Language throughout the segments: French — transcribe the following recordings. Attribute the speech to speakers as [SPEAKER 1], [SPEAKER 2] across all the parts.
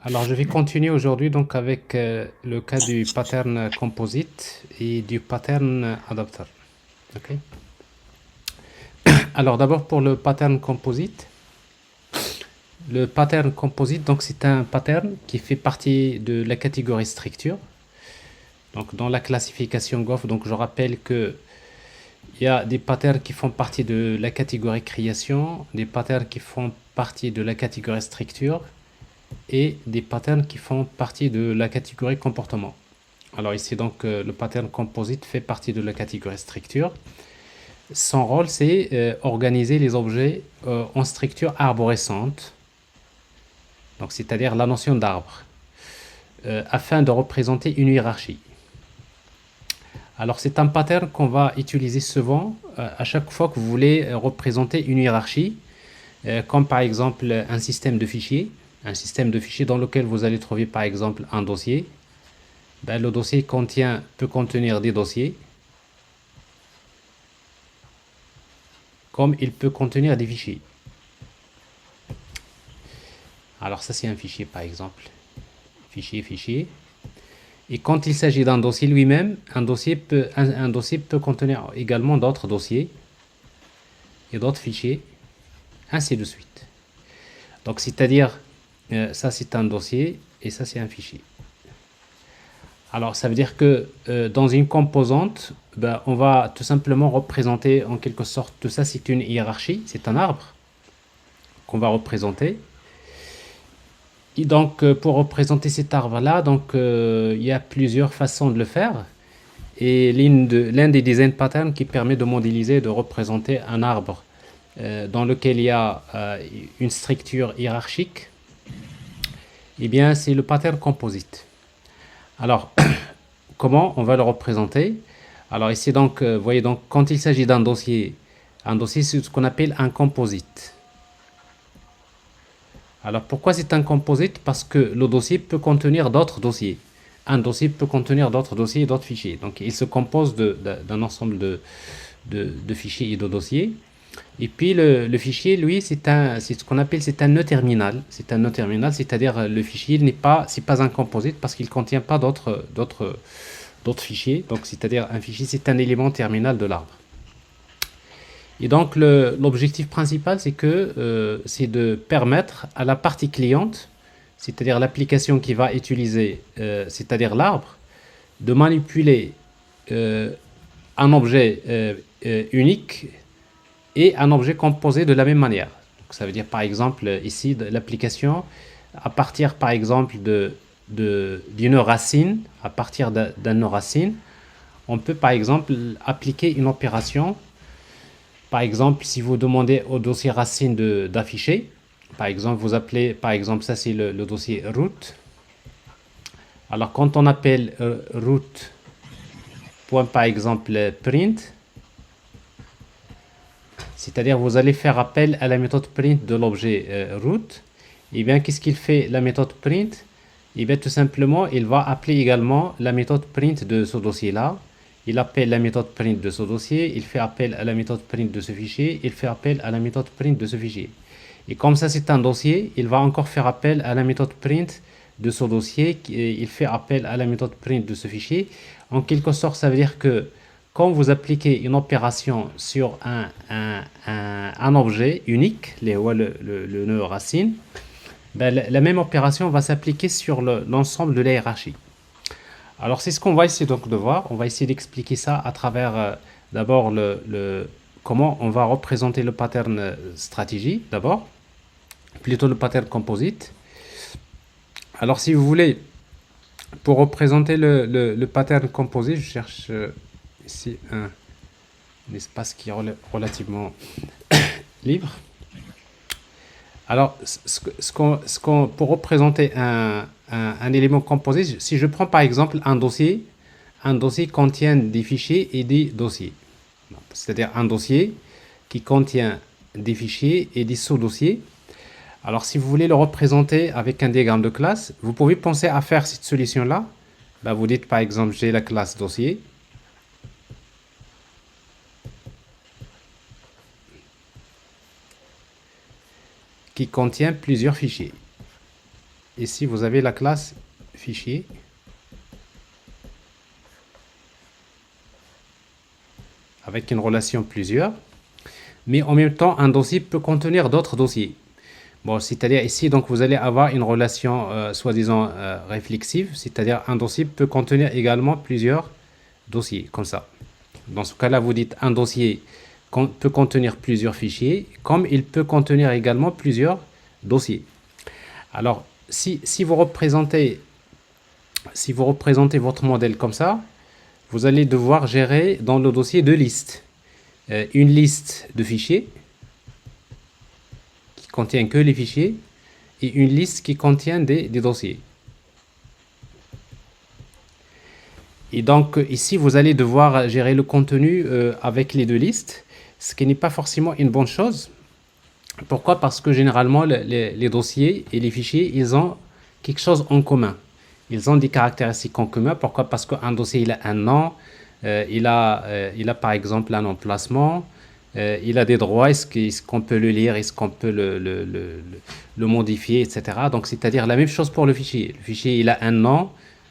[SPEAKER 1] Alors, je vais continuer aujourd'hui donc avec le cas du pattern composite et du pattern adapter. Ok. Alors, d'abord pour le pattern composite. Le pattern composite, donc c'est un pattern qui fait partie de la catégorie structure. Donc, dans la classification Goff, donc je rappelle que il y a des patterns qui font partie de la catégorie création, des patterns qui font partie de la catégorie structure et des patterns qui font partie de la catégorie comportement. Alors ici, donc, le pattern composite fait partie de la catégorie structure. Son rôle, c'est organiser les objets en structure arborescente, donc c'est-à-dire la notion d'arbre, afin de représenter une hiérarchie. Alors c'est un pattern qu'on va utiliser souvent à chaque fois que vous voulez représenter une hiérarchie, comme par exemple un système de fichiers dans lequel vous allez trouver par exemple un dossier. Ben, le dossier peut contenir des dossiers, comme il peut contenir des fichiers. Alors ça c'est un fichier par exemple. Fichier. Et quand il s'agit d'un dossier lui-même, un dossier peut contenir également d'autres dossiers et d'autres fichiers, ainsi de suite. Donc c'est-à-dire, ça c'est un dossier et ça c'est un fichier. Alors ça veut dire que dans une composante, ben, on va tout simplement représenter en quelque sorte, tout ça c'est une hiérarchie, c'est un arbre qu'on va représenter. Et donc pour représenter cet arbre-là, donc il y a plusieurs façons de le faire. Et l'un des design patterns qui permet de modéliser, de représenter un arbre dans lequel il y a une structure hiérarchique, eh bien c'est le pattern composite. Alors, comment on va le représenter? Alors ici donc, vous voyez donc, quand il s'agit d'un dossier, un dossier c'est ce qu'on appelle un composite. Alors pourquoi c'est un composite? Parce que le dossier peut contenir d'autres dossiers. Un dossier peut contenir d'autres dossiers et d'autres fichiers. Donc il se compose d'un ensemble de fichiers et de dossiers. Et puis le fichier, lui, c'est ce qu'on appelle c'est un nœud terminal. C'est un nœud terminal, c'est-à-dire le fichier c'est pas un composite parce qu'il ne contient pas d'autres fichiers. Donc c'est-à-dire un fichier, c'est un élément terminal de l'arbre. Et donc l'objectif principal, c'est de permettre à la partie cliente, c'est-à-dire l'application qui va utiliser, c'est-à-dire l'arbre, de manipuler euh, un objet unique et un objet composé de la même manière. Donc, ça veut dire par exemple ici l'application à partir par exemple d'une racine, à partir d'un racine, on peut par exemple appliquer une opération. Par exemple, si vous demandez au dossier racine d'afficher, par exemple, vous appelez, par exemple, ça c'est le dossier root. Alors, quand on appelle root, par exemple, print, c'est-à-dire vous allez faire appel à la méthode print de l'objet root, et bien qu'est-ce qu'il fait la méthode print? Et bien tout simplement, il va appeler également la méthode print de ce dossier-là. Il appelle la méthode print de ce dossier, il fait appel à la méthode print de ce fichier, il fait appel à la méthode print de ce fichier. Et comme ça c'est un dossier, il va encore faire appel à la méthode print de ce dossier, il fait appel à la méthode print de ce fichier. En quelque sorte, ça veut dire que quand vous appliquez une opération sur un objet unique, le nœud racine, ben, la même opération va s'appliquer sur l'ensemble de la hiérarchie. Alors c'est ce qu'on va essayer donc de voir. On va essayer d'expliquer ça à travers d'abord comment on va représenter le pattern stratégie d'abord, plutôt le pattern composite. Alors si vous voulez, pour représenter le pattern composite, je cherche ici un espace qui est relativement libre. Alors, pour représenter un élément composé, si je prends par exemple un dossier contient des fichiers et des dossiers. C'est-à-dire un dossier qui contient des fichiers et des sous-dossiers. Alors, si vous voulez le représenter avec un diagramme de classe, vous pouvez penser à faire cette solution-là. Ben, vous dites par exemple, j'ai la classe dossier. Qui contient plusieurs fichiers. ici vous avez la classe fichier. Avec une relation plusieurs. Mais en même temps, un dossier peut contenir d'autres dossiers. Bon, c'est-à-dire ici, donc vous allez avoir une relation soi-disant réflexive, c'est-à-dire un dossier peut contenir également plusieurs dossiers, comme ça. Dans ce cas-là, vous dites un dossier peut contenir plusieurs fichiers, comme il peut contenir également plusieurs dossiers. Alors, si vous représentez votre modèle comme ça, vous allez devoir gérer dans le dossier deux listes. Une liste de fichiers qui contient que les fichiers et une liste qui contient des dossiers. Et donc ici, vous allez devoir gérer le contenu avec les deux listes, ce qui n'est pas forcément une bonne chose. Pourquoi? Parce que généralement, les dossiers et les fichiers, ils ont quelque chose en commun. Ils ont des caractéristiques en commun. Pourquoi? Parce qu'un dossier, il a un nom, il a par exemple un emplacement, il a des droits, est-ce qu'on peut le lire, est-ce qu'on peut le modifier, etc. Donc, c'est-à-dire la même chose pour le fichier. Le fichier, il a un nom,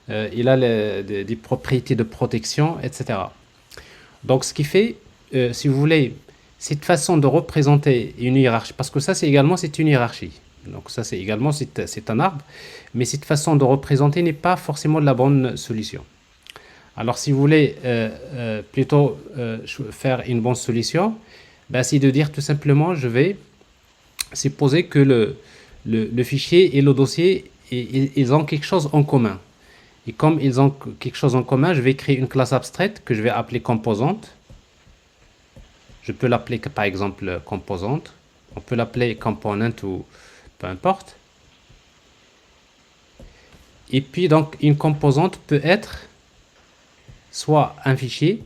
[SPEAKER 1] il a des propriétés de protection, etc. Donc, ce qui fait, si vous voulez, cette façon de représenter une hiérarchie, parce que ça, c'est une hiérarchie. Donc, ça, c'est également, c'est un arbre. Mais cette façon de représenter n'est pas forcément la bonne solution. Alors, si vous voulez plutôt faire une bonne solution, ben, c'est de dire tout simplement, je vais supposer que le fichier et le dossier, ils ont quelque chose en commun. Et comme ils ont quelque chose en commun, je vais créer une classe abstraite que je vais appeler composante. Je peux l'appeler par exemple composante. On peut l'appeler component ou peu importe. Et puis donc une composante peut être soit un fichier,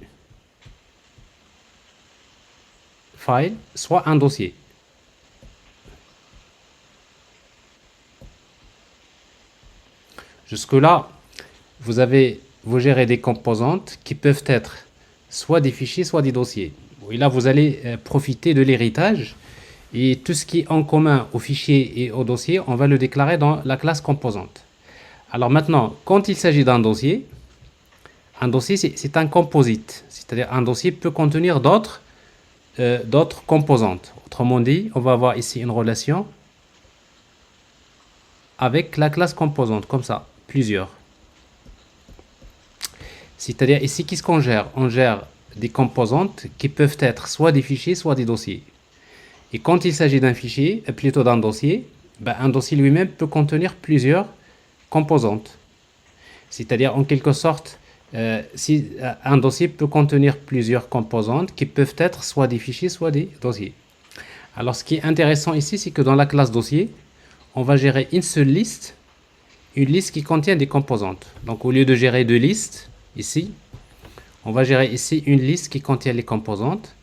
[SPEAKER 1] file, soit un dossier. Jusque-là, vous gérez des composantes qui peuvent être soit des fichiers, soit des dossiers. Et là, vous allez profiter de l'héritage. Et tout ce qui est en commun aux fichiers et aux dossiers, on va le déclarer dans la classe composante. Alors maintenant, quand il s'agit d'un dossier, c'est un composite. C'est-à-dire un dossier peut contenir d'autres composantes. Autrement dit, on va avoir ici une relation avec la classe composante, comme ça, plusieurs. C'est-à-dire ici, qu'est-ce qu'on gère? On gère des composantes qui peuvent être soit des fichiers, soit des dossiers. Et quand il s'agit d'un fichier, plutôt d'un dossier, ben un dossier lui-même peut contenir plusieurs composantes. C'est-à-dire, en quelque sorte, si un dossier peut contenir plusieurs composantes qui peuvent être soit des fichiers, soit des dossiers. Alors, ce qui est intéressant ici, c'est que dans la classe dossier, on va gérer une seule liste, une liste qui contient des composantes. Donc, au lieu de gérer deux listes, ici, on va gérer ici une liste qui contient les composantes.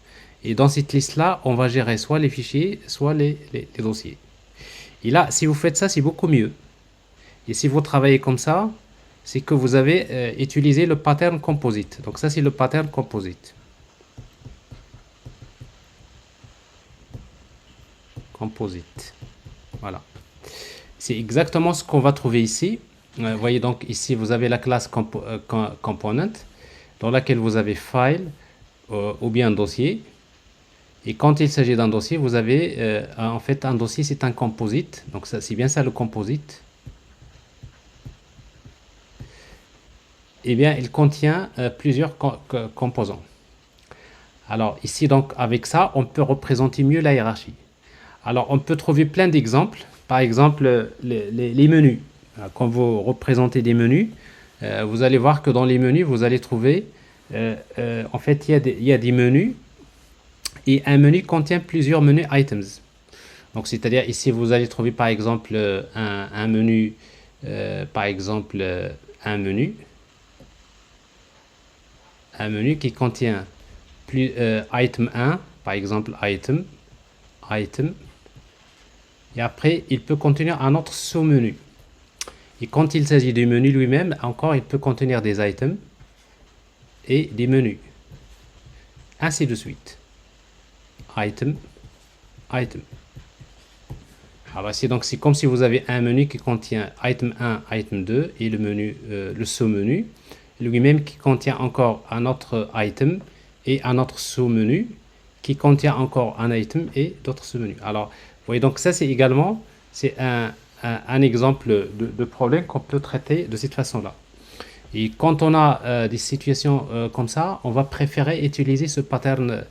[SPEAKER 1] Et dans cette liste-là, on va gérer soit les fichiers, soit les dossiers. Et là, si vous faites ça, c'est beaucoup mieux. Et si vous travaillez comme ça, c'est que vous avez utilisé le pattern composite. Donc ça, c'est le pattern composite. Composite. Voilà. C'est exactement ce qu'on va trouver ici. Vous voyez donc ici, vous avez la classe component dans laquelle vous avez file ou bien dossier. Et quand il s'agit d'un dossier, vous avez en fait un dossier, c'est un composite. Donc c'est bien ça le composite. Eh bien, il contient plusieurs composants. Alors ici, donc, avec ça, on peut représenter mieux la hiérarchie. Alors, on peut trouver plein d'exemples. Par exemple, les menus. Quand vous représentez des menus, vous allez voir que dans les menus, vous allez trouver, en fait, il y a des menus. Et un menu contient plusieurs menus items. Donc, c'est-à-dire ici, vous allez trouver, par exemple, un menu, un menu qui contient item 1, par exemple item, et après il peut contenir un autre sous-menu. Et quand il s'agit du menu lui-même, encore il peut contenir des items et des menus, ainsi de suite. Item. Alors ici, donc c'est comme si vous avez un menu qui contient item 1, item 2 et le menu, le sous-menu, lui-même qui contient encore un autre item et un autre sous-menu qui contient encore un item et d'autres sous-menus. Alors, vous voyez, donc ça c'est également c'est un exemple de problème qu'on peut traiter de cette façon-là. Et quand on a des situations comme ça, on va préférer utiliser ce pattern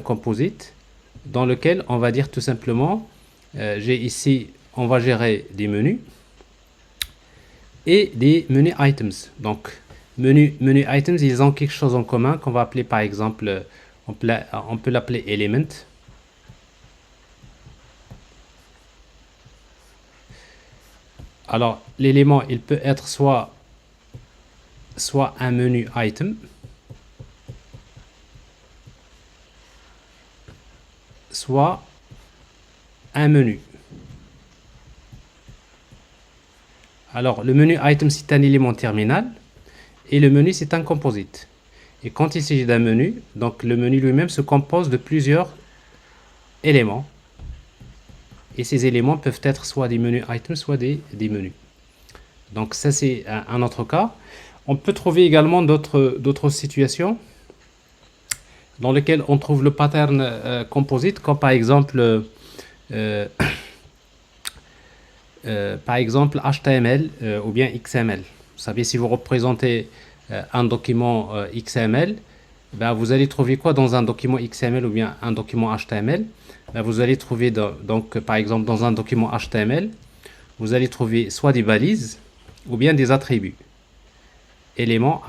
[SPEAKER 1] composite dans lequel on va dire tout simplement, j'ai ici, on va gérer des menus et des menus items. Donc, menu items, ils ont quelque chose en commun qu'on va appeler par exemple, on peut l'appeler element. Alors, l'élément, il peut être soit un menu item, soit un menu. Alors, le menu item, c'est un élément terminal et le menu, c'est un composite. Et quand il s'agit d'un menu, donc le menu lui-même se compose de plusieurs éléments. Et ces éléments peuvent être soit des menus items, soit des menus. Donc ça, c'est un autre cas. On peut trouver également d'autres situations dans lesquelles on trouve le pattern composite, comme par exemple HTML ou bien XML. Vous savez, si vous représentez un document XML, ben, vous allez trouver quoi dans un document XML ou bien un document HTML? Ben, vous allez trouver, donc, par exemple, dans un document HTML, vous allez trouver soit des balises ou bien des attributs. Element,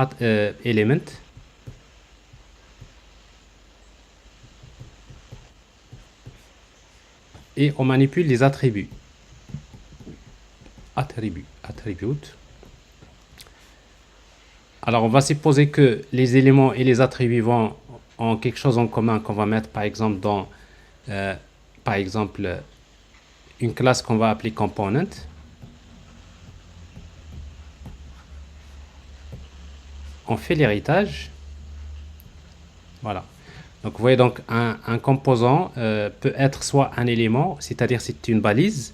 [SPEAKER 1] et on manipule les attributs. Attribute. Alors, on va supposer que les éléments et les attributs ont quelque chose en commun qu'on va mettre, par exemple, dans, par exemple, une classe qu'on va appeler component. On fait l'héritage. Voilà. Donc, vous voyez, donc, un composant peut être soit un élément, c'est-à-dire c'est une balise,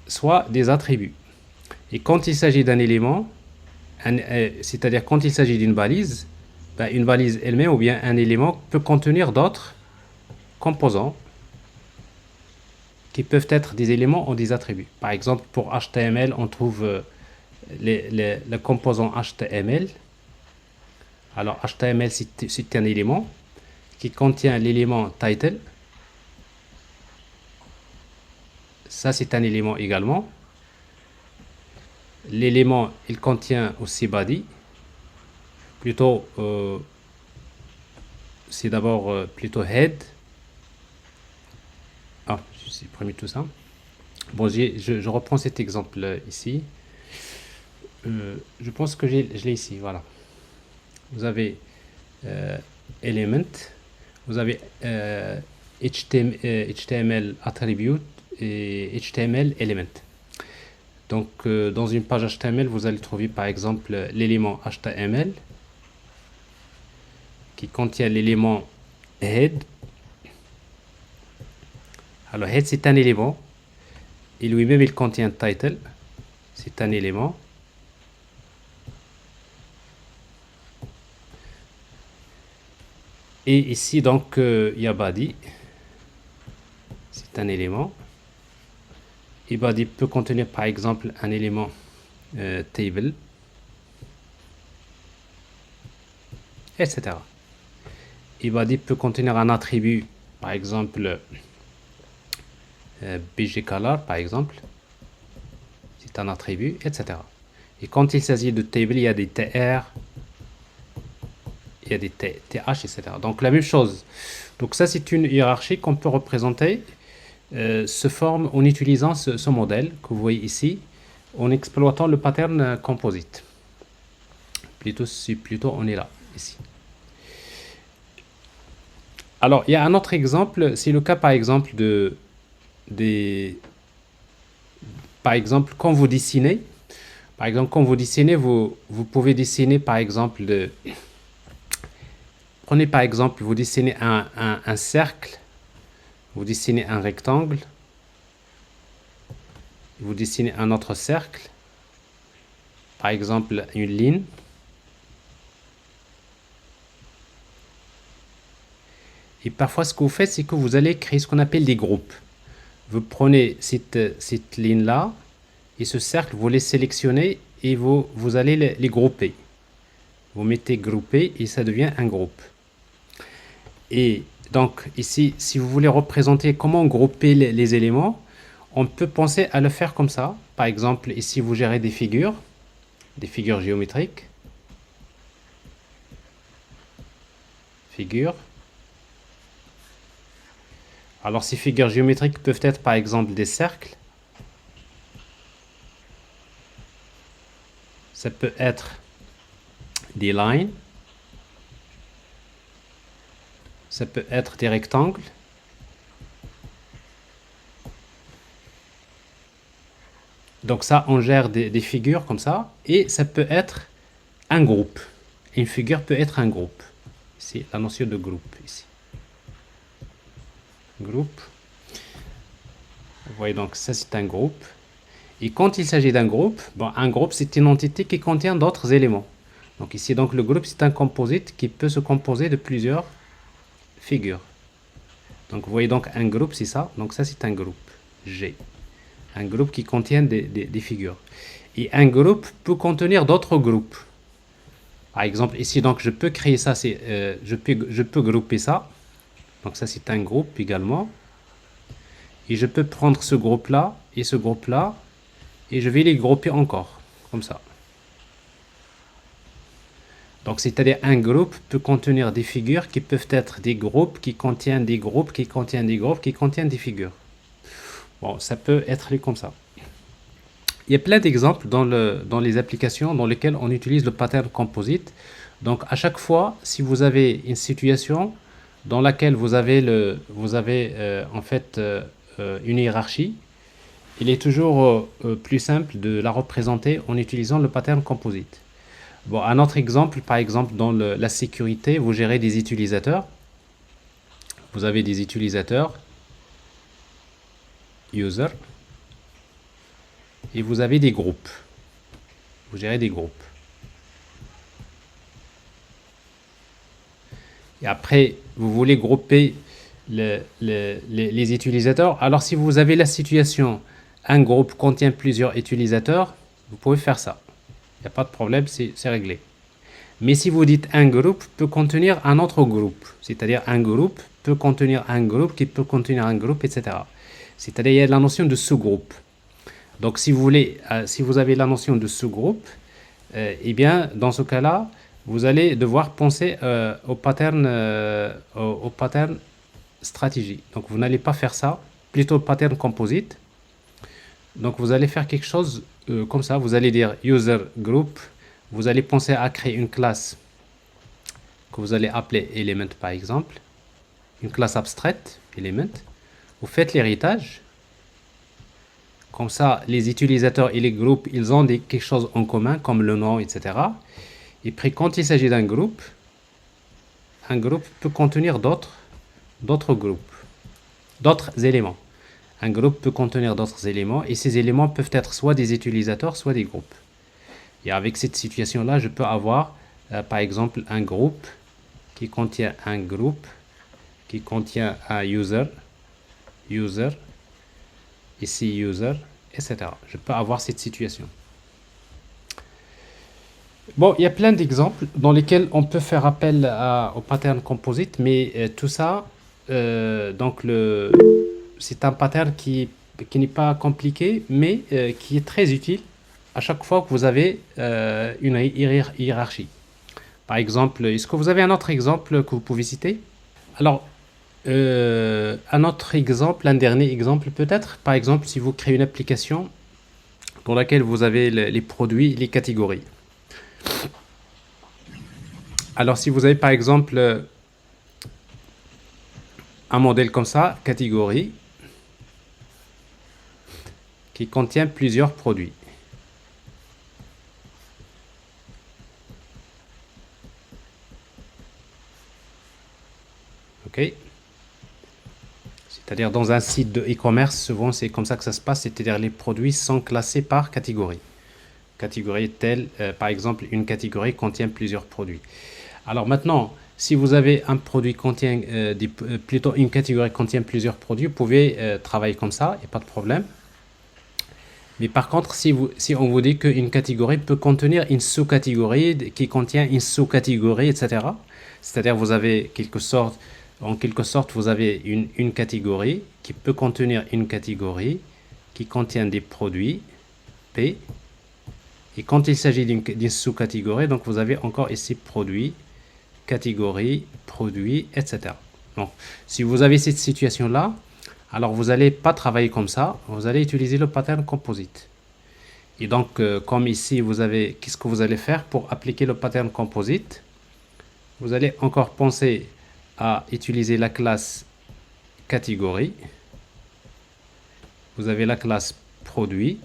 [SPEAKER 1] soit des attributs. Et quand il s'agit d'un élément, c'est-à-dire quand il s'agit d'une balise, ben, une balise elle-même ou bien un élément peut contenir d'autres composants qui peuvent être des éléments ou des attributs. Par exemple, pour HTML, on trouve le composant HTML. Alors, HTML, c'est un élément qui contient l'élément title. Ça, c'est un élément également. L'élément, il contient aussi body. Plutôt, c'est d'abord plutôt head. Ah, j'ai supprimé tout ça. Bon, je reprends cet exemple ici. Je pense que je l'ai ici, voilà. Vous avez element, vous avez HTML attribute et HTML element. Donc, dans une page HTML, vous allez trouver par exemple l'élément HTML qui contient l'élément head. Alors, head, c'est un élément. Et lui-même, il contient title. C'est un élément. Et ici, donc, il y a body. C'est un élément. Et body peut contenir, par exemple, un élément table, etc. Et body peut contenir un attribut, par exemple, bgcolor, par exemple. C'est un attribut, etc. Et quand il s'agit de table, il y a des tr, il y a des th, etc. Donc la même chose. Donc ça, c'est une hiérarchie qu'on peut représenter, se forme en utilisant ce modèle que vous voyez ici, en exploitant le pattern composite. Plutôt on est là, ici. Alors, il y a un autre exemple, c'est le cas par exemple par exemple, quand vous dessinez, vous pouvez dessiner par exemple prenez par exemple, vous dessinez un cercle, vous dessinez un rectangle, Vous dessinez un autre cercle, par exemple une ligne. Et parfois, ce que vous faites, c'est que vous allez créer ce qu'on appelle des groupes. Vous prenez cette ligne-là et ce cercle, vous les sélectionnez et vous allez les grouper. Vous mettez groupé et ça devient un groupe. Et donc ici, si vous voulez représenter comment grouper les éléments, on peut penser à le faire comme ça. Par exemple, ici, vous gérez des figures géométriques. Figures. Alors, ces figures géométriques peuvent être, par exemple, des cercles. Ça peut être des lignes. Ça peut être des rectangles. Donc ça, on gère des figures comme ça. Et ça peut être un groupe. Une figure peut être un groupe. Ici, la notion de groupe. Ici. Groupe. Vous voyez donc, ça c'est un groupe. Et quand il s'agit d'un groupe, bon, un groupe c'est une entité qui contient d'autres éléments. Donc ici, donc, le groupe c'est un composite qui peut se composer de plusieurs figures. Donc vous voyez donc un groupe c'est ça. Donc ça c'est un groupe. G. Un groupe qui contient des figures. Et un groupe peut contenir d'autres groupes. Par exemple, ici, donc, je peux créer ça, je peux grouper ça. Donc ça, c'est un groupe également. Et je peux prendre ce groupe-là et ce groupe-là. Et je vais les grouper encore, comme ça. Donc, c'est-à-dire un groupe peut contenir des figures qui peuvent être des groupes, qui contiennent des groupes, qui contiennent des groupes, qui contiennent des figures. Bon, ça peut être comme ça. Il y a plein d'exemples dans les applications dans lesquelles on utilise le pattern composite. Donc, à chaque fois, si vous avez une situation dans laquelle vous avez en fait une hiérarchie, il est toujours plus simple de la représenter en utilisant le pattern composite. Bon, un autre exemple, par exemple, dans la sécurité, vous gérez des utilisateurs. Vous avez des utilisateurs, user, et vous avez des groupes. Vous gérez des groupes. Et après, vous voulez grouper les utilisateurs. Alors, si vous avez la situation, un groupe contient plusieurs utilisateurs, vous pouvez faire ça. Il n'y a pas de problème, c'est réglé. Mais si vous dites un groupe peut contenir un autre groupe, c'est-à-dire un groupe peut contenir un groupe qui peut contenir un groupe, etc. C'est-à-dire il y a la notion de sous-groupe. Donc, si vous voulez, si vous avez la notion de sous-groupe, eh bien, dans ce cas-là, vous allez devoir penser au pattern stratégie. Donc, vous n'allez pas faire ça, plutôt le pattern composite. Donc, vous allez faire quelque chose comme ça. Vous allez dire user group. Vous allez penser à créer une classe que vous allez appeler element, par exemple. Une classe abstraite, element. Vous faites l'héritage. Comme ça, les utilisateurs et les groupes, ils ont quelque chose en commun, comme le nom, etc. Et puis, quand il s'agit d'un groupe, un groupe peut contenir d'autres groupes, d'autres éléments. Un groupe peut contenir d'autres éléments, et ces éléments peuvent être soit des utilisateurs, soit des groupes. Et avec cette situation-là, je peux avoir, par exemple, un groupe qui contient un groupe, qui contient un user, ici user, etc. Je peux avoir cette situation. Bon, il y a plein d'exemples dans lesquels on peut faire appel au pattern composite, mais tout ça, donc c'est un pattern qui n'est pas compliqué, mais qui est très utile à chaque fois que vous avez une hiérarchie. Par exemple, est-ce que vous avez un autre exemple que vous pouvez citer? Alors, un autre exemple, un dernier exemple peut-être. Par exemple, si vous créez une application dans laquelle vous avez les produits, les catégories. Alors, si vous avez par exemple un modèle comme ça, catégorie, qui contient plusieurs produits. Ok? C'est-à-dire dans un site de e-commerce, souvent c'est comme ça que ça se passe, c'est-à-dire les produits sont classés par catégorie. Catégorie telle, par exemple, une catégorie contient plusieurs produits. Alors maintenant, si vous avez un produit contient, plutôt une catégorie contient plusieurs produits, vous pouvez travailler comme ça, il n'y a pas de problème. Mais par contre, si on vous dit qu'une catégorie peut contenir une sous-catégorie qui contient une sous-catégorie, etc. C'est-à-dire vous avez en quelque sorte, vous avez une catégorie qui peut contenir une catégorie qui contient des produits P. Et quand il s'agit d'une sous-catégorie, donc vous avez encore ici produit, catégorie, produit, etc. Donc, si vous avez cette situation-là, alors vous n'allez pas travailler comme ça, vous allez utiliser le pattern composite. Et donc, comme ici, qu'est-ce que vous allez faire pour appliquer le pattern composite? Vous allez encore penser à utiliser la classe catégorie. Vous avez la classe produit.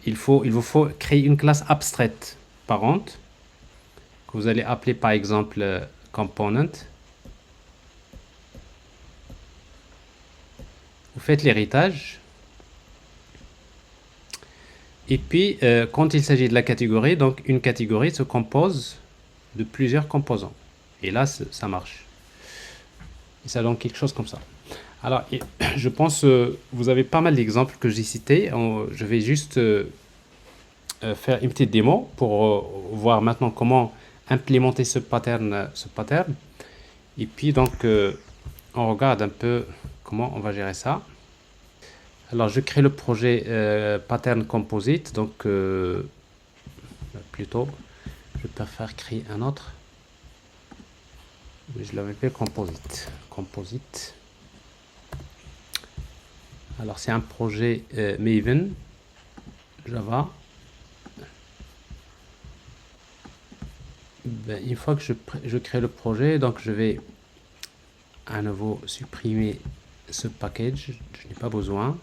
[SPEAKER 1] Il vous faut créer une classe abstraite parent que vous allez appeler par exemple component. Vous faites l'héritage. Et puis, quand il s'agit de la catégorie, donc une catégorie se compose de plusieurs composants. Et là, ça marche. Et ça donne quelque chose comme ça. Alors, je pense vous avez pas mal d'exemples que j'ai cités. Je vais juste faire une petite démo pour voir maintenant comment implémenter ce pattern. Et puis, donc, on regarde un peu comment on va gérer ça. Alors, je crée le projet pattern composite. Donc, plutôt, je préfère créer un autre. Je l'avais fait composite. Alors, c'est un projet Maven, Java. Une fois que je crée le projet, donc je vais à nouveau supprimer ce package. Je n'ai pas besoin.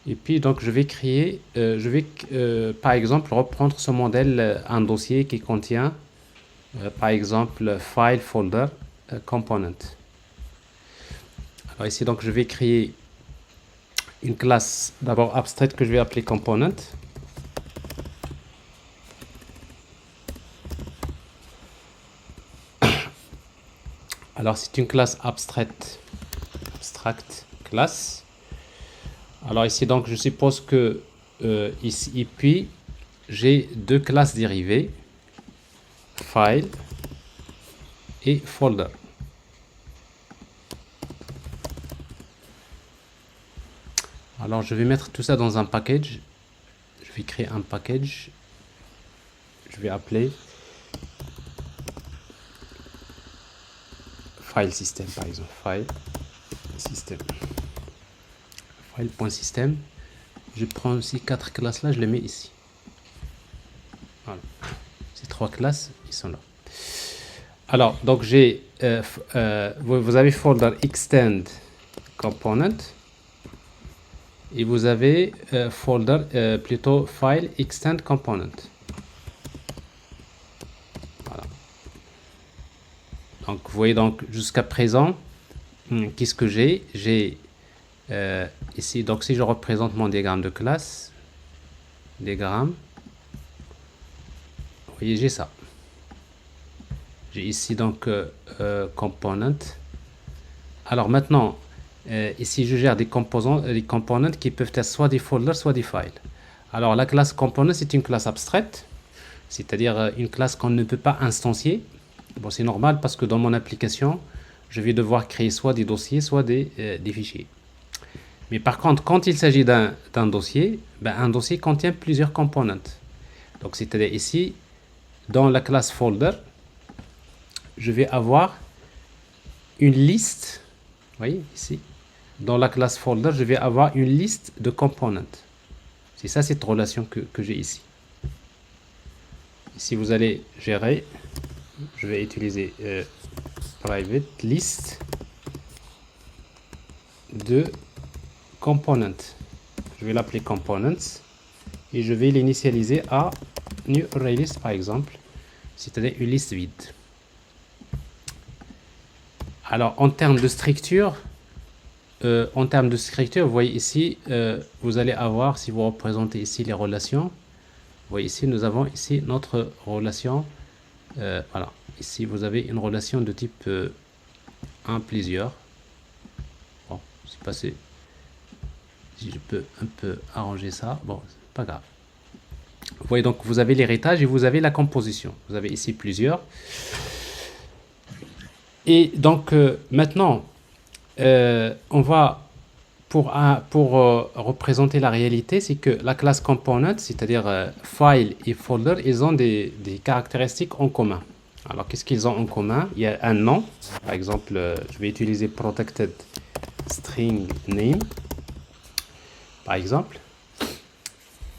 [SPEAKER 1] Et puis, donc, je vais créer, par exemple, reprendre ce modèle, un dossier qui contient, par exemple, file, folder, component. Alors ici, donc, je vais créer une classe d'abord abstraite que je vais appeler component. Alors, c'est une classe abstract class. Alors ici, donc, je suppose que ici, et puis, j'ai deux classes dérivées, file et folder. Alors, je vais mettre tout ça dans un package. Je vais créer un package. Je vais appeler file system, par exemple. File system. File.system. Je prends aussi 4 classes là, je les mets ici. Voilà. Ces 3 classes, ils sont là. Alors, donc j'ai, vous avez folder extend component. Et vous avez folder, plutôt file extend component. Voilà. Donc, vous voyez, donc, jusqu'à présent, qu'est-ce que j'ai? J'ai ici, donc, si je représente mon diagramme de classe, vous voyez, j'ai ça. J'ai ici, donc, component. Alors, maintenant, ici, je gère des components qui peuvent être soit des folders, soit des files. Alors, la classe component, c'est une classe abstraite, c'est-à-dire une classe qu'on ne peut pas instancier. Bon, c'est normal parce que dans mon application, je vais devoir créer soit des dossiers, soit des fichiers. Mais par contre, quand il s'agit d'un dossier, un dossier contient plusieurs components. Donc, c'est-à-dire ici, dans la classe folder, je vais avoir une liste. Vous voyez ici, dans la classe folder, je vais avoir une liste de components. C'est ça cette relation que j'ai ici. Si vous allez gérer, je vais utiliser private list de components. Je vais l'appeler components et je vais l'initialiser à new array list par exemple, c'est-à-dire une liste vide. Alors, en termes de structure, vous voyez ici, vous allez avoir, si vous représentez ici les relations, vous voyez ici, nous avons ici notre relation. Voilà, ici vous avez une relation de type 1 plusieurs. Bon, je sais pas si je peux un peu arranger ça. Bon, c'est pas grave. Vous voyez donc, vous avez l'héritage et vous avez la composition. Vous avez ici plusieurs. Et donc, maintenant, on va, pour représenter la réalité, c'est que la classe component, c'est-à-dire file et folder, ils ont des caractéristiques en commun. Alors, qu'est-ce qu'ils ont en commun? Il y a un nom. Par exemple, je vais utiliser protected string name, par exemple.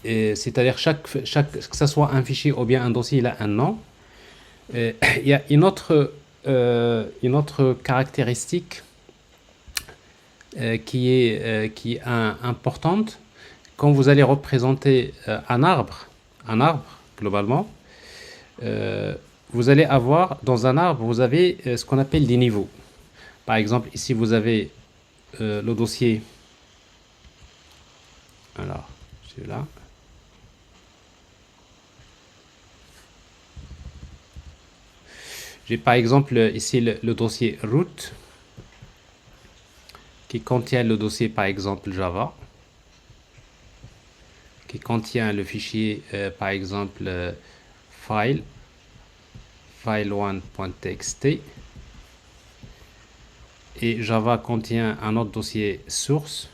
[SPEAKER 1] C'est-à-dire que ce soit un fichier ou bien un dossier, il a un nom. Il y a une autre caractéristique qui est importante. Quand vous allez représenter un arbre globalement, vous allez avoir dans un arbre, vous avez ce qu'on appelle des niveaux. Par exemple, ici vous avez le dossier. Alors, celui-là. J'ai par exemple ici le dossier root qui contient le dossier par exemple Java, qui contient le fichier par exemple file1.txt, et Java contient un autre dossier source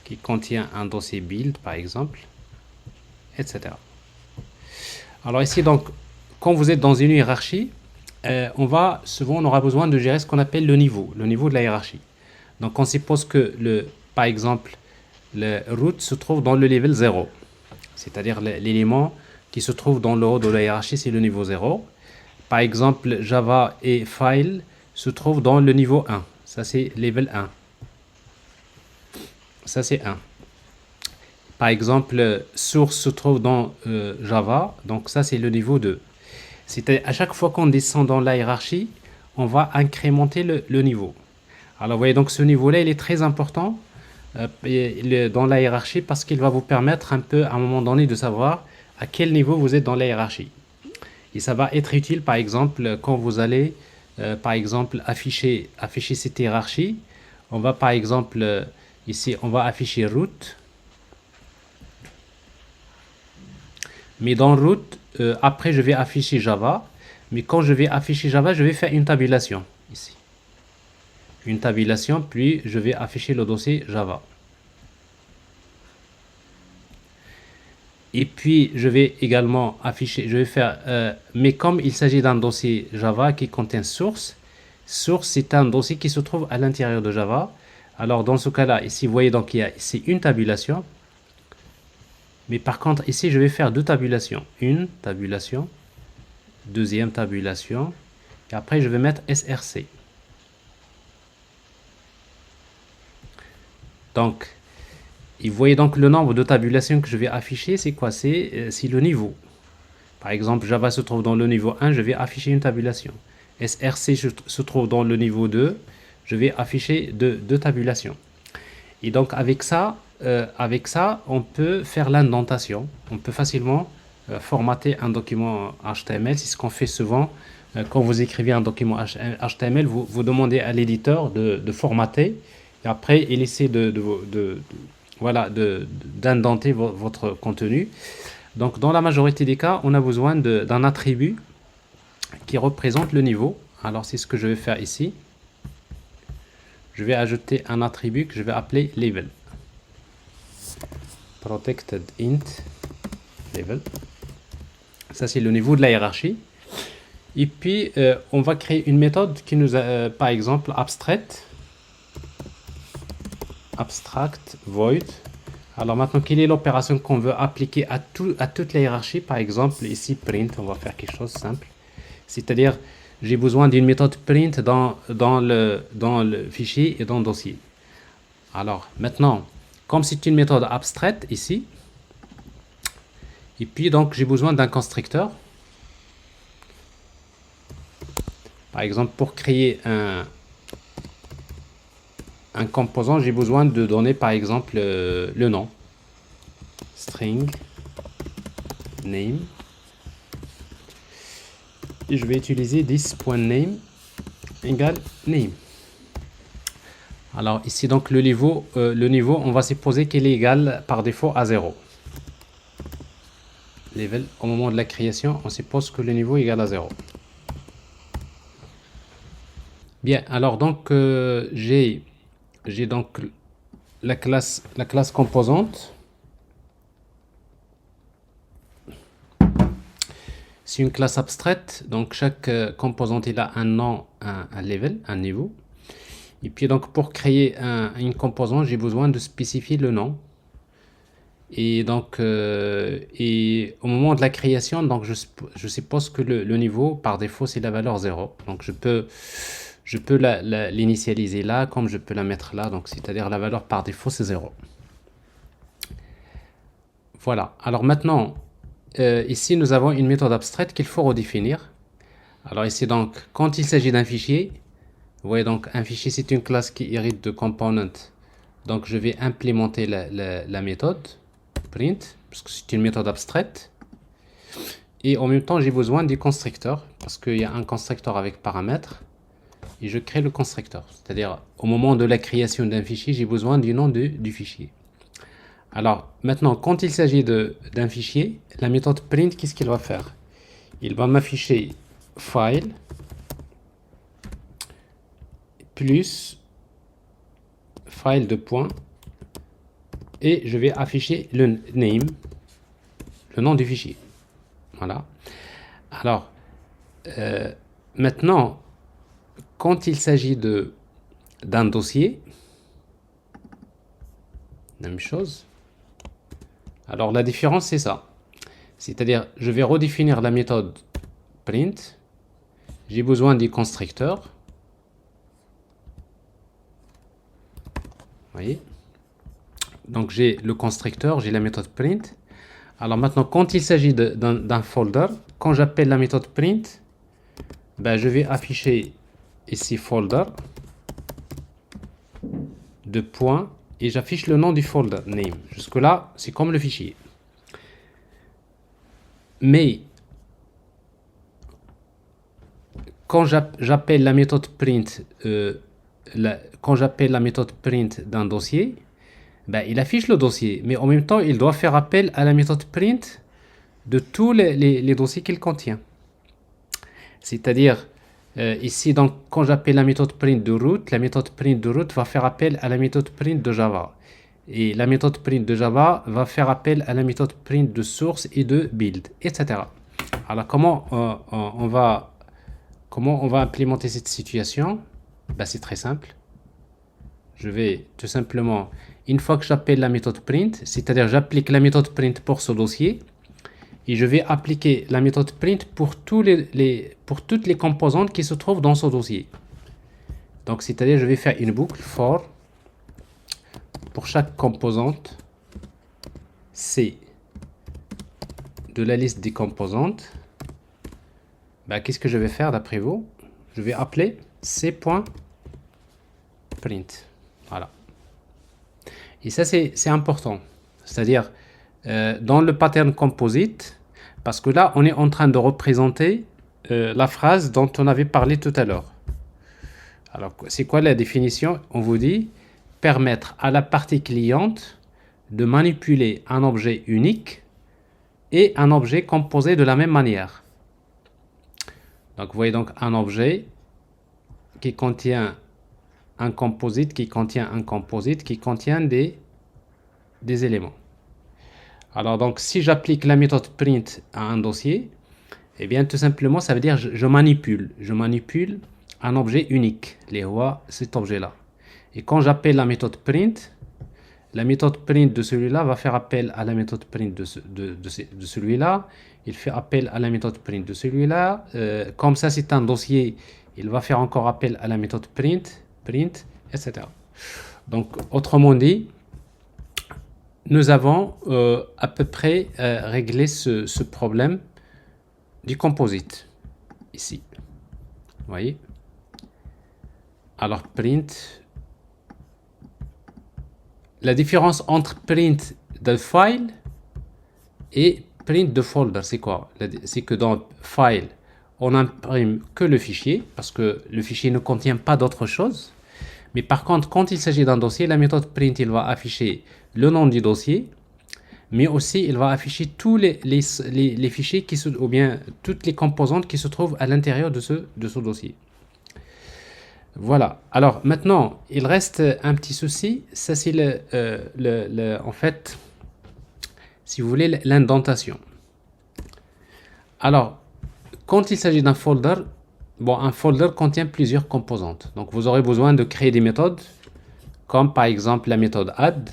[SPEAKER 1] qui contient un dossier build par exemple, etc. Alors ici donc, quand vous êtes dans une hiérarchie, on aura besoin de gérer ce qu'on appelle le niveau de la hiérarchie. Donc on suppose que par exemple, le root se trouve dans le level 0, c'est-à-dire l'élément qui se trouve dans le haut de la hiérarchie, c'est le niveau 0. Par exemple, Java et file se trouvent dans le niveau 1, ça c'est level 1. Ça c'est 1. Par exemple, source se trouve dans Java, donc ça c'est le niveau 2. C'est à chaque fois qu'on descend dans la hiérarchie, on va incrémenter le niveau. Alors vous voyez, donc ce niveau-là, il est très important dans la hiérarchie parce qu'il va vous permettre un peu à un moment donné de savoir à quel niveau vous êtes dans la hiérarchie. Et ça va être utile par exemple quand vous allez par exemple afficher cette hiérarchie. On va par exemple ici, on va afficher root. Mais dans root, après je vais afficher Java. Mais quand je vais afficher Java, je vais faire une tabulation ici. Une tabulation, puis je vais afficher le dossier Java. Et puis je vais également afficher, je vais faire, mais comme il s'agit d'un dossier Java qui contient source c'est un dossier qui se trouve à l'intérieur de Java. Alors dans ce cas-là, ici vous voyez donc il y a ici une tabulation. Mais par contre ici je vais faire deux tabulations. Une tabulation, deuxième tabulation, et après je vais mettre src. Donc, et vous voyez donc le nombre de tabulations que je vais afficher, c'est quoi? C'est le niveau. Par exemple, Java se trouve dans le niveau 1, je vais afficher une tabulation. src se trouve dans le niveau 2, je vais afficher deux tabulations. Et donc avec ça, on peut faire l'indentation. On peut facilement formater un document HTML. C'est ce qu'on fait souvent quand vous écrivez un document HTML. Vous demandez à l'éditeur de formater. Et après, il essaie d'indenter votre contenu. Donc, dans la majorité des cas, on a besoin d'un attribut qui représente le niveau. Alors, c'est ce que je vais faire ici. Je vais ajouter un attribut que je vais appeler level. Protected int level. Ça, c'est le niveau de la hiérarchie. Et puis, on va créer une méthode qui nous a, par exemple, abstract void. Alors maintenant, quelle est l'opération qu'on veut appliquer à toute la hiérarchie? Par exemple, ici, print, on va faire quelque chose de simple. C'est-à-dire, j'ai besoin d'une méthode print dans le fichier et dans le dossier. Alors maintenant, comme c'est une méthode abstraite ici, et puis donc j'ai besoin d'un constructeur. Par exemple, pour créer un composant, j'ai besoin de donner par exemple le nom. String name. Et je vais utiliser this.name égale name. Alors ici donc le niveau, on va supposer qu'il est égal par défaut à 0. Level, au moment de la création, on suppose que le niveau est égal à 0. Bien, alors donc j'ai donc la classe composante. C'est une classe abstraite, donc chaque composante il a un nom, un level, un niveau. Et puis donc pour créer une composante, j'ai besoin de spécifier le nom. Et donc et au moment de la création, donc je suppose que le niveau par défaut c'est la valeur 0. Donc je peux l'initialiser là comme je peux la mettre là. Donc c'est-à-dire la valeur par défaut c'est 0. Voilà. Alors maintenant ici nous avons une méthode abstraite qu'il faut redéfinir. Alors ici donc quand il s'agit d'un fichier, vous voyez donc un fichier c'est une classe qui hérite de component. Donc je vais implémenter la méthode print parce que c'est une méthode abstraite. Et en même temps j'ai besoin du constructeur parce qu'il y a un constructeur avec paramètres. Et je crée le constructeur. C'est-à-dire au moment de la création d'un fichier, j'ai besoin du nom du fichier. Alors maintenant quand il s'agit d'un fichier, la méthode print, qu'est-ce qu'il va faire? Il va m'afficher file plus file de point et je vais afficher le name, le nom du fichier. Voilà. Alors maintenant quand il s'agit d'un dossier, même chose. Alors la différence c'est ça. C'est-à-dire je vais redéfinir la méthode print. J'ai besoin du constructeur. Vous voyez? Donc j'ai le constructeur, j'ai la méthode print. Alors maintenant quand il s'agit d'un folder, quand j'appelle la méthode print, ben, je vais afficher ici folder de point et j'affiche le nom du folder name. Jusque là c'est comme le fichier. Mais quand j'appelle la méthode print d'un dossier, ben, il affiche le dossier, mais en même temps il doit faire appel à la méthode print de tous les dossiers qu'il contient. C'est-à-dire ici donc quand j'appelle la méthode print de root, la méthode print de root va faire appel à la méthode print de Java. Et la méthode print de Java va faire appel à la méthode print de source et de build, etc. Alors comment on va implémenter cette situation? Ben, c'est très simple. Je vais tout simplement, une fois que j'appelle la méthode print, c'est-à-dire j'applique la méthode print pour ce dossier, et je vais appliquer la méthode print pour toutes les composantes qui se trouvent dans ce dossier. Donc c'est-à-dire je vais faire une boucle for pour chaque composante C de la liste des composantes. Ben, qu'est-ce que je vais faire d'après vous? Je vais appeler c.print. Voilà. Et ça c'est important. C'est-à-dire dans le pattern composite, parce que là on est en train de représenter la phrase dont on avait parlé tout à l'heure. Alors c'est quoi la définition? On vous dit permettre à la partie cliente de manipuler un objet unique et un objet composé de la même manière. Donc vous voyez donc un objet qui contient un composite, qui contient des éléments. Alors donc si j'applique la méthode print à un dossier, eh bien tout simplement ça veut dire je manipule un objet unique, les rois, cet objet là. Et quand j'appelle la méthode print de celui-là va faire appel à la méthode print de celui-là, il fait appel à la méthode print de celui-là, comme ça c'est un dossier, il va faire encore appel à la méthode print, etc. Donc autrement dit, nous avons à peu près réglé ce problème du composite ici. voyez. Alors, print. La différence entre print de file et print de folder, c'est quoi? C'est que dans file, on n'imprime que le fichier, parce que le fichier ne contient pas d'autre chose. Mais par contre, quand il s'agit d'un dossier, la méthode print, il va afficher le nom du dossier, mais aussi il va afficher tous les fichiers ou bien toutes les composantes qui se trouvent à l'intérieur de ce dossier. Voilà. Alors maintenant, il reste un petit souci. Ça, c'est en fait, si vous voulez, l'indentation. Alors, quand il s'agit d'un folder, bon, un folder contient plusieurs composantes. Donc, vous aurez besoin de créer des méthodes, comme par exemple la méthode add,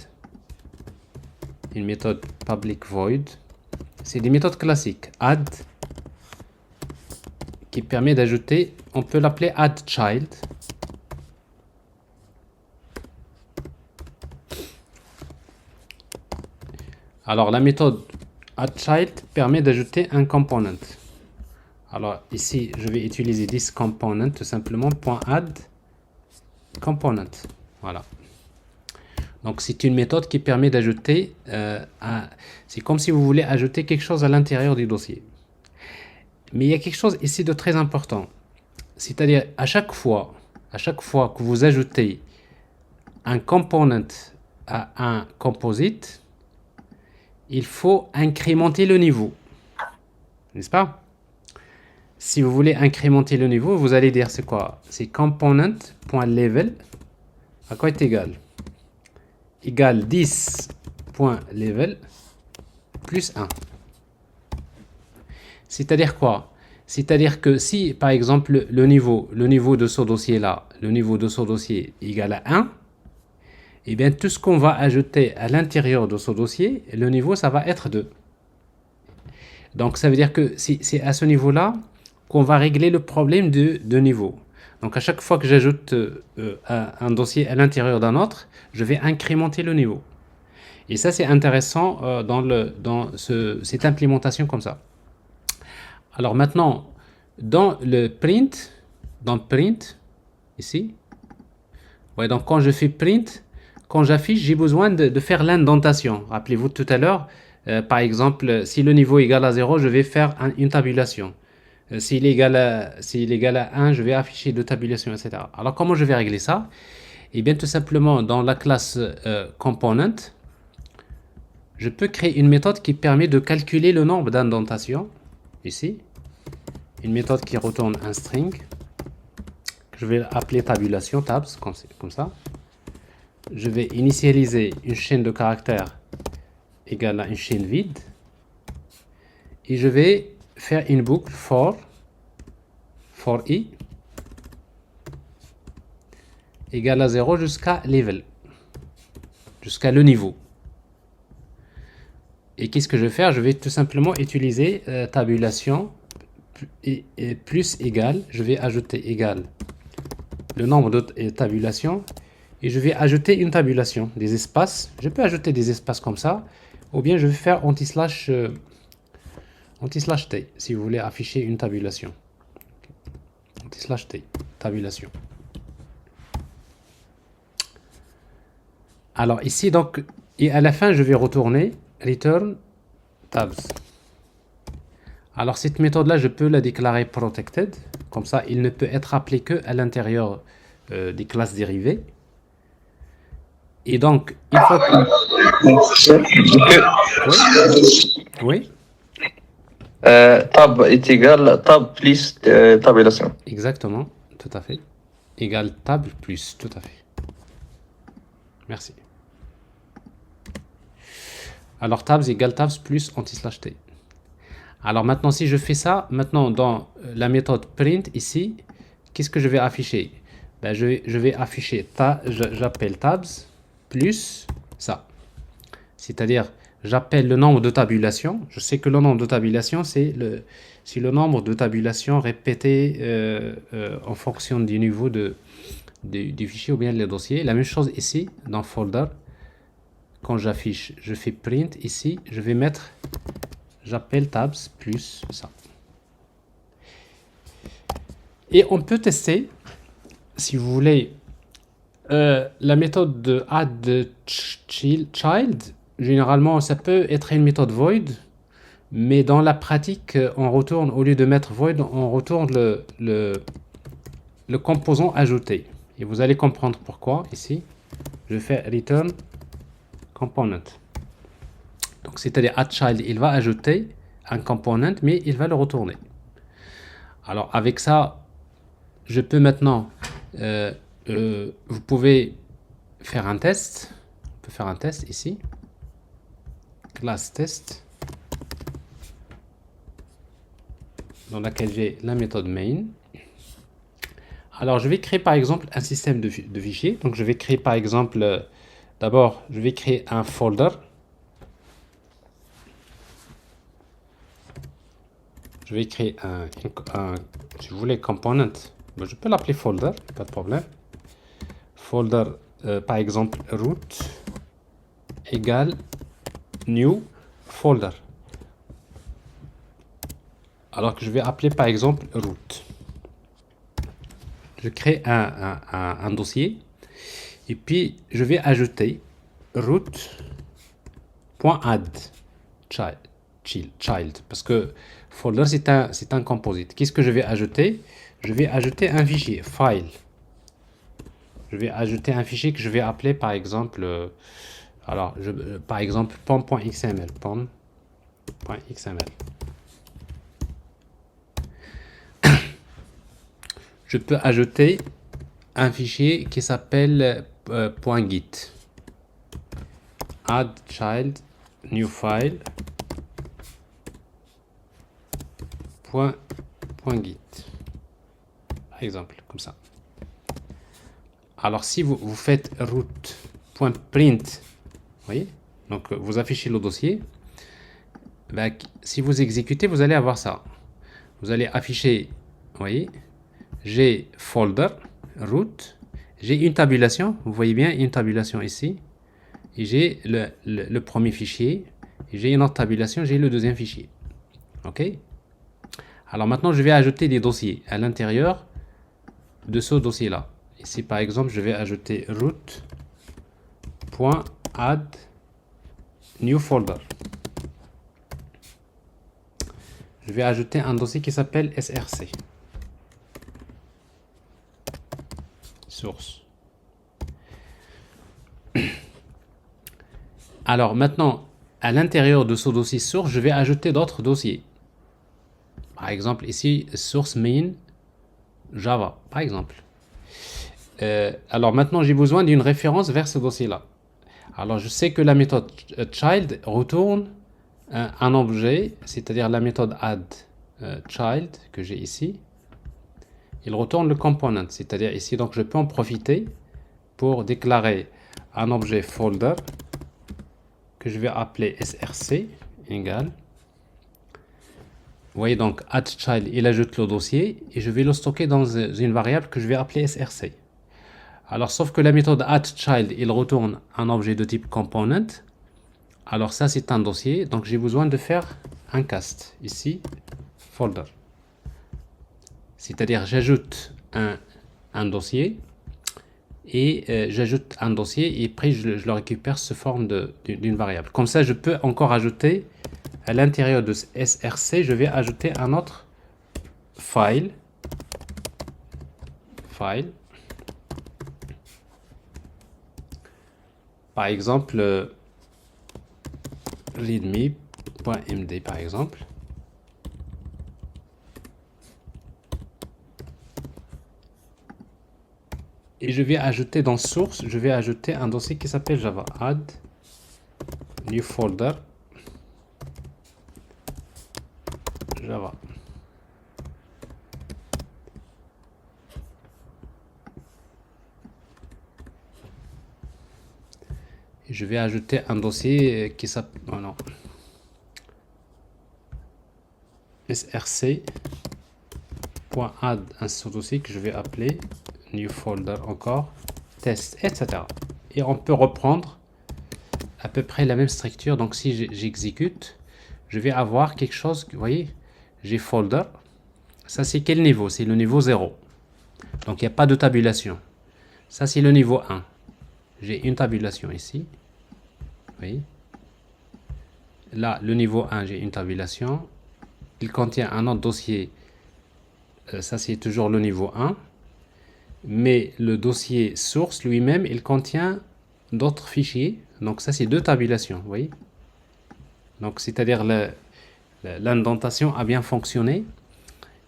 [SPEAKER 1] une méthode public void. C'est des méthodes classiques. Add, qui permet d'ajouter, on peut l'appeler add child. Alors, la méthode addChild permet d'ajouter un component. Alors, ici, je vais utiliser this component, tout simplement, .add component. Voilà. Donc, c'est une méthode qui permet d'ajouter, c'est comme si vous voulez ajouter quelque chose à l'intérieur du dossier. Mais il y a quelque chose ici de très important. C'est-à-dire, à chaque fois que vous ajoutez un component à un composite, il faut incrémenter le niveau, n'est-ce pas? Si vous voulez incrémenter le niveau, vous allez dire c'est quoi? C'est component.level à quoi est égal? Égal 10.level plus 1. C'est-à-dire quoi? C'est-à-dire que si, par exemple, le niveau de ce dossier-là, le niveau de ce dossier est égal à 1, et bien tout ce qu'on va ajouter à l'intérieur de ce dossier, le niveau, ça va être 2. Donc ça veut dire que c'est à ce niveau-là qu'on va régler le problème de niveau. Donc à chaque fois que j'ajoute un dossier à l'intérieur d'un autre, je vais incrémenter le niveau. Et ça, c'est intéressant dans cette implémentation comme ça. Alors maintenant, dans print, ici, ouais, donc quand je fais print, quand j'affiche, j'ai besoin de faire l'indentation. Rappelez-vous tout à l'heure, par exemple, si le niveau est égal à 0, je vais faire une tabulation. S'il est égal à 1, je vais afficher deux tabulations, etc. Alors, comment je vais régler ça? Eh bien, tout simplement, dans la classe component, je peux créer une méthode qui permet de calculer le nombre d'indentations. Ici, une méthode qui retourne un string, que je vais appeler tabulation, tabs, comme ça. Je vais initialiser une chaîne de caractères égale à une chaîne vide. Et je vais faire une boucle for i égale à 0 jusqu'à level, jusqu'à le niveau. Et qu'est-ce que je vais faire? Je vais tout simplement utiliser tabulation et plus égal. Je vais ajouter égal le nombre de tabulations et je vais ajouter une tabulation, des espaces. Je peux ajouter des espaces comme ça, ou bien je vais faire anti-slash t si vous voulez afficher une tabulation. Anti-slash t, tabulation. Alors ici donc, et à la fin je vais retourner return tabs. Alors cette méthode là je peux la déclarer protected, comme ça il ne peut être appelé que à l'intérieur des classes dérivées. Et donc il faut que... Oui.
[SPEAKER 2] Tab est égal tab plus tabulation.
[SPEAKER 1] Exactement, tout à fait. Égal tab plus, tout à fait. Merci. Alors tabs égale tabs plus anti-slash t. Alors maintenant si je fais ça, maintenant dans la méthode print ici, qu'est-ce que je vais afficher? Ben, je vais afficher, j'appelle tabs plus ça. C'est-à-dire, j'appelle le nombre de tabulations. Je sais que le nombre de tabulations, c'est le nombre de tabulations répétées en fonction du niveau du fichier ou bien le dossier. La même chose ici, dans folder. Quand j'affiche, je fais print. Ici, je vais mettre, j'appelle tabs plus ça. Et on peut tester, si vous voulez, la méthode de add child. Généralement, ça peut être une méthode void, mais dans la pratique, on retourne, au lieu de mettre void, on retourne le composant ajouté. Et vous allez comprendre pourquoi ici. Je fais return component. Donc, c'est-à-dire addChild, il va ajouter un component, mais il va le retourner. Alors, avec ça, je peux maintenant, vous pouvez faire un test. On peut faire un test ici. Class test. Dans laquelle j'ai la méthode main. Alors, je vais créer par exemple un système de fichiers. Donc, je vais créer par exemple, d'abord, je vais créer un folder. Je vais créer un si vous voulez, component. Ben, je peux l'appeler folder, pas de problème. Folder, par exemple, root égale new folder. Alors que je vais appeler par exemple root. Je crée un dossier et puis je vais ajouter root.add child parce que folder c'est un composite. Qu'est-ce que je vais ajouter? Je vais ajouter un fichier file. Je vais ajouter un fichier que je vais appeler par exemple par exemple pom.xml. Je peux ajouter un fichier qui s'appelle .git. Add child new file .git. Par exemple, comme ça. Alors, si vous faites root.print, vous voyez, donc vous affichez le dossier, ben, si vous exécutez, vous allez avoir ça. Vous allez afficher, vous voyez, j'ai folder, root, j'ai une tabulation, vous voyez bien une tabulation ici, et j'ai le premier fichier, et j'ai une autre tabulation, j'ai le deuxième fichier. OK? Alors maintenant, je vais ajouter des dossiers à l'intérieur de ce dossier-là. Ici, par exemple, je vais ajouter root.add new folder. Je vais ajouter un dossier qui s'appelle src. Source. Alors maintenant, à l'intérieur de ce dossier source, je vais ajouter d'autres dossiers. Par exemple, ici, source main Java, par exemple. Alors maintenant, j'ai besoin d'une référence vers ce dossier-là. Alors je sais que la méthode child retourne un objet, c'est-à-dire la méthode add child que j'ai ici. Il retourne le component, c'est-à-dire ici, donc je peux en profiter pour déclarer un objet folder que je vais appeler src égale. Vous voyez donc addChild, il ajoute le dossier et je vais le stocker dans une variable que je vais appeler src. Alors sauf que la méthode addChild, il retourne un objet de type component. Alors ça c'est un dossier, donc j'ai besoin de faire un cast ici, folder. C'est-à-dire j'ajoute un dossier et j'ajoute un dossier et après je le récupère sous forme d'une variable. Comme ça je peux encore ajouter à l'intérieur de src, je vais ajouter un autre file. Par exemple, readme.md par exemple. Et je vais ajouter dans source, je vais ajouter un dossier qui s'appelle Java. Add new folder Java. Et je vais ajouter un dossier qui s'appelle src.add un sous-dossier que je vais appeler new folder encore test, etc. Et on peut reprendre à peu près la même structure. Donc si j'exécute, je vais avoir quelque chose, vous voyez, j'ai folder. Ça c'est quel niveau? C'est le niveau 0. Donc il n'y a pas de tabulation. Ça c'est le niveau 1. J'ai une tabulation ici. Oui. Là, le niveau 1, j'ai une tabulation. Il contient un autre dossier. Ça c'est toujours le niveau 1. Mais le dossier source lui-même, il contient d'autres fichiers. Donc ça c'est deux tabulations. Vous voyez. Donc c'est-à-dire l'indentation a bien fonctionné.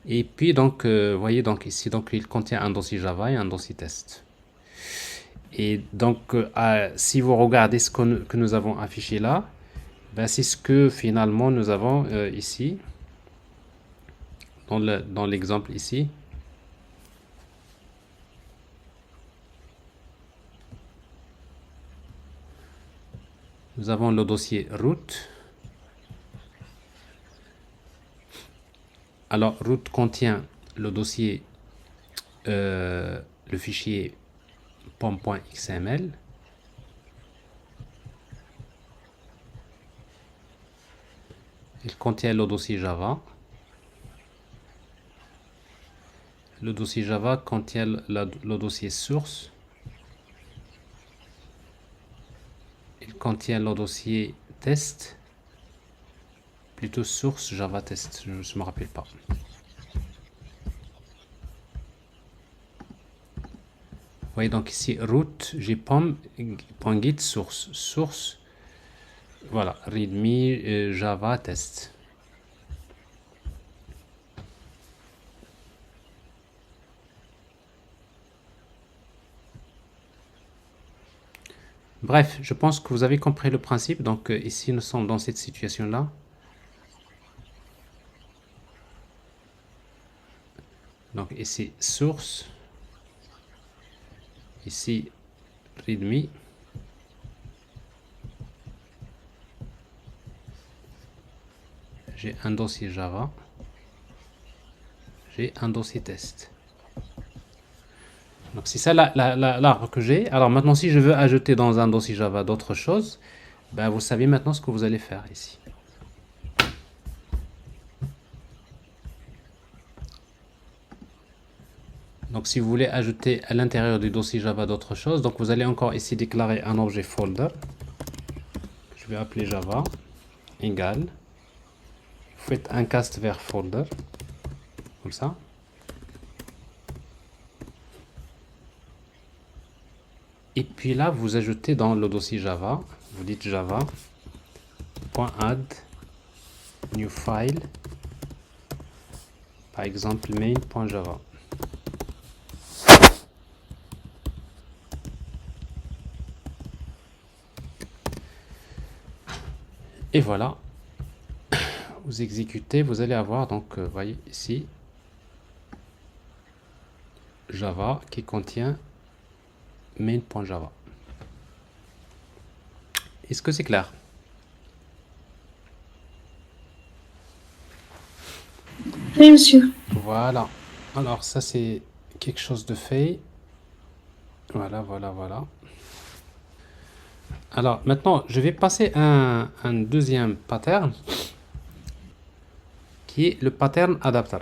[SPEAKER 1] Et puis donc, vous voyez donc ici, donc il contient un dossier Java et un dossier test. Et donc, si vous regardez ce que nous avons affiché là, ben, c'est ce que finalement nous avons ici, dans l'exemple ici. Nous avons le dossier root. Alors, root contient le dossier, le fichier pom.xml. Il contient le dossier Java. Le dossier Java contient le dossier source. Il contient le dossier test. Plutôt source Java test, je ne me rappelle pas. Vous voyez donc ici root, j'ai pom.git source. Source, voilà, readme Java test. Bref, je pense que vous avez compris le principe. Donc ici, nous sommes dans cette situation-là. Donc ici, source. Ici, readme. J'ai un dossier Java. J'ai un dossier test. Donc c'est ça l'arbre que j'ai. Alors maintenant, si je veux ajouter dans un dossier Java d'autres choses, ben, vous savez maintenant ce que vous allez faire ici. Donc si vous voulez ajouter à l'intérieur du dossier Java d'autres choses, donc vous allez encore ici déclarer un objet folder. Je vais appeler Java égal. Vous faites un cast vers folder, comme ça. Et puis là, vous ajoutez dans le dossier Java, vous dites java.add new file, par exemple main.java. Et voilà, vous exécutez, vous allez avoir donc, vous voyez ici, Java qui contient main.java. Est-ce que c'est clair?
[SPEAKER 3] Oui, monsieur.
[SPEAKER 1] Voilà. Alors ça c'est quelque chose de fait. Voilà. Alors maintenant, je vais passer un deuxième pattern qui est le pattern adapter.